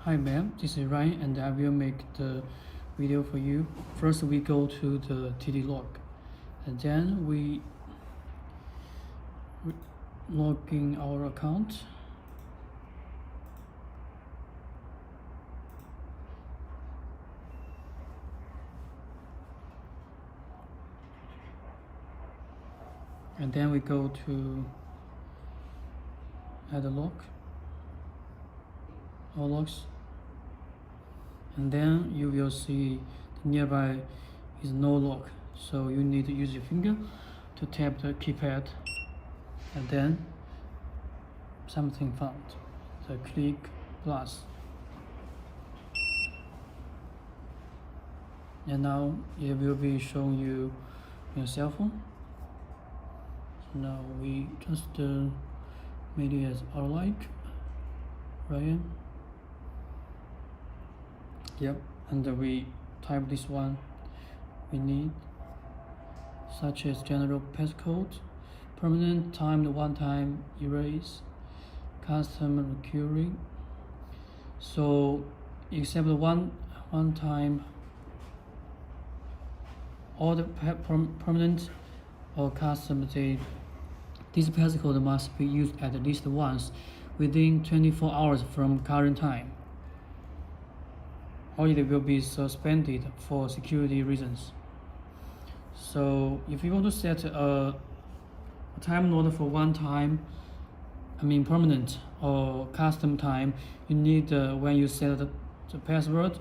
Hi ma'am, this is Ryan and I will make the video for you. First we go to the TD log and then we log in our account. And then we go to add a log, all logs, and then you will see nearby is no log, so you need to use your finger to tap the keypad and then something found, the click plus, and now it will be showing you your cell phone. So now we just made it as our like Ryan. Yep, and we type this one we need, such as general passcode, permanent timed one-time erase, custom recurring. So except one time, all the permanent or custom, this passcode must be used at least once within 24 hours from current time, or it will be suspended for security reasons. So if you want to set a time node for one time, permanent or custom time, you need when you set the password,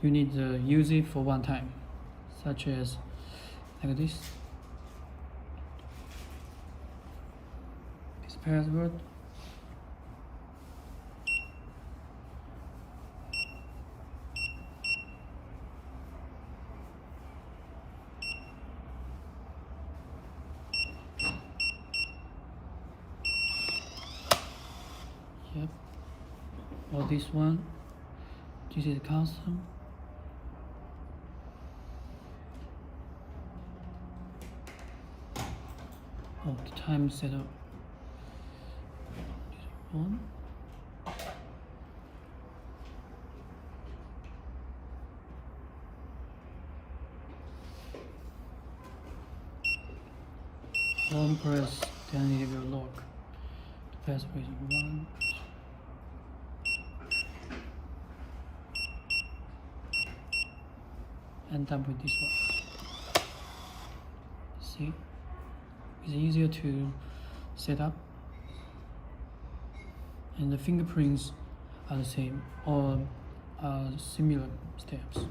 you need to use it for one time, such as like this password. Yep. Or this one. This is custom. Oh, the time setup. This one. One press, then it will lock. The password is 1. End up with this one. See, it's easier to set up, and the fingerprints are the same or similar steps.